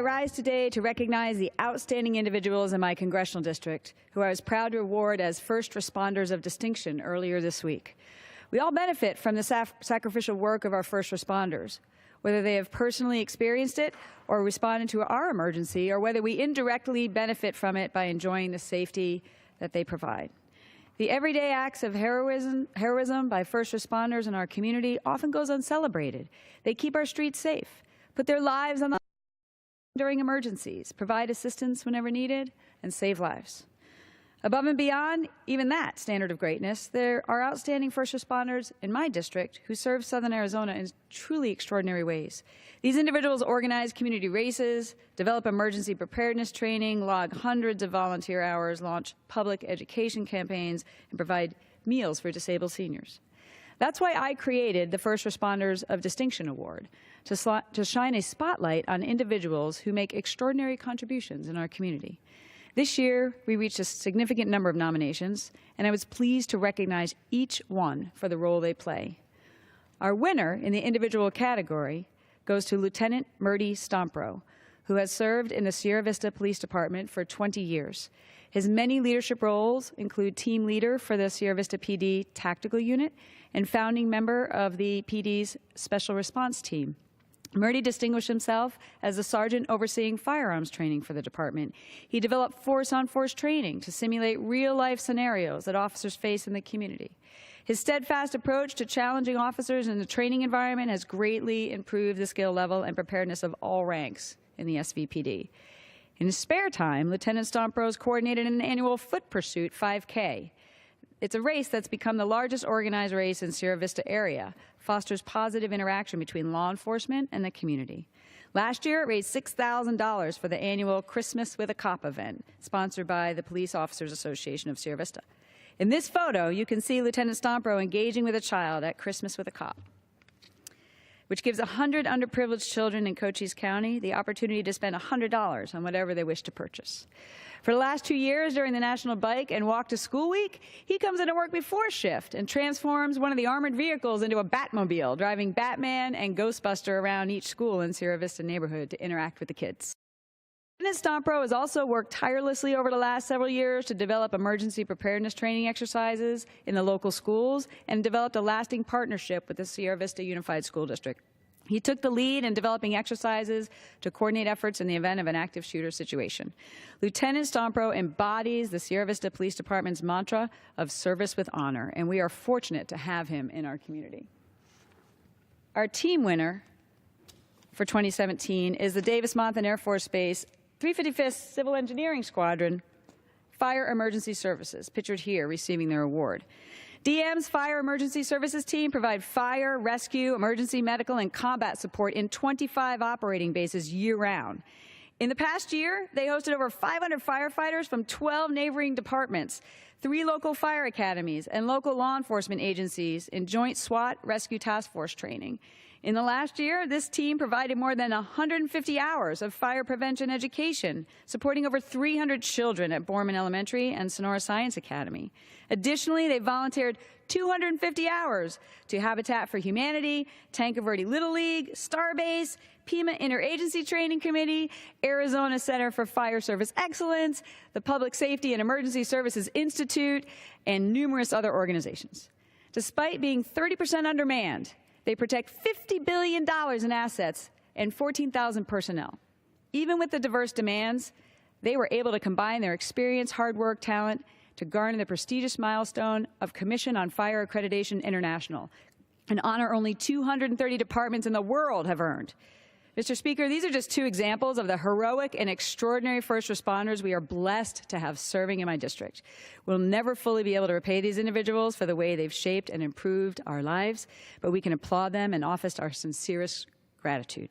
I rise today to recognize the outstanding individuals in my congressional district who I was proud to award as First Responders of Distinction earlier this week. We all benefit from the sacrificial work of our first responders, whether they have personally experienced it or responded to our emergency, or whether we indirectly benefit from it by enjoying the safety that they provide. The everyday acts of heroism by first responders in our community often goes uncelebrated. They keep our streets safe, put their lives on the line during emergencies, provide assistance whenever needed, and save lives. Above and beyond even that standard of greatness, there are outstanding first responders in my district who serve Southern Arizona in truly extraordinary ways. These individuals organize community races, develop emergency preparedness training, log hundreds of volunteer hours, launch public education campaigns, and provide meals for disabled seniors. That's why I created the First Responders of Distinction Award, to shine a spotlight on individuals who make extraordinary contributions in our community. This year, we reached a significant number of nominations, and I was pleased to recognize each one for the role they play. Our winner in the individual category goes to Lieutenant Murdy Stompro, who has served in the Sierra Vista Police Department for 20 years. His many leadership roles include team leader for the Sierra Vista PD Tactical Unit and founding member of the PD's Special Response Team. Murdy distinguished himself as a sergeant overseeing firearms training for the department. He developed force-on-force training to simulate real-life scenarios that officers face in the community. His steadfast approach to challenging officers in the training environment has greatly improved the skill level and preparedness of all ranks in the SVPD. In his spare time, Lieutenant Stompros coordinated an annual foot pursuit 5K. It's a race that's become the largest organized race in Sierra Vista area, fosters positive interaction between law enforcement and the community. Last year, it raised $6,000 for the annual Christmas with a Cop event, sponsored by the Police Officers Association of Sierra Vista. In this photo, you can see Lieutenant Stompro engaging with a child at Christmas with a Cop, which gives 100 underprivileged children in Cochise County the opportunity to spend $100 on whatever they wish to purchase. For the last 2 years during the National Bike and Walk to School Week, he comes into work before shift and transforms one of the armored vehicles into a Batmobile, driving Batman and Ghostbuster around each school in Sierra Vista neighborhood to interact with the kids. Lieutenant Stompro has also worked tirelessly over the last several years to develop emergency preparedness training exercises in the local schools and developed a lasting partnership with the Sierra Vista Unified School District. He took the lead in developing exercises to coordinate efforts in the event of an active shooter situation. Lieutenant Stompro embodies the Sierra Vista Police Department's mantra of service with honor, and we are fortunate to have him in our community. Our team winner for 2017 is the Davis-Monthan Air Force Base 355th Civil Engineering Squadron Fire Emergency Services, pictured here, receiving their award. DM's Fire Emergency Services team provide fire, rescue, emergency medical, and combat support in 25 operating bases year-round. In the past year, they hosted over 500 firefighters from 12 neighboring departments, 3 local fire academies, and local law enforcement agencies in joint SWAT rescue task force training. In the last year, this team provided more than 150 hours of fire prevention education, supporting over 300 children at Borman Elementary and Sonora Science Academy. Additionally, they volunteered 250 hours to Habitat for Humanity, Tanque Verde Little League, Starbase, Pima Interagency Training Committee, Arizona Center for Fire Service Excellence, the Public Safety and Emergency Services Institute, and numerous other organizations. Despite being 30% undermanned, they protect $50 billion in assets and 14,000 personnel. Even with the diverse demands, they were able to combine their experience, hard work, talent to garner the prestigious milestone of Commission on Fire Accreditation International, an honor only 230 departments in the world have earned. Mr. Speaker, these are just 2 examples of the heroic and extraordinary first responders we are blessed to have serving in my district. We'll never fully be able to repay these individuals for the way they've shaped and improved our lives, but we can applaud them and offer our sincerest gratitude.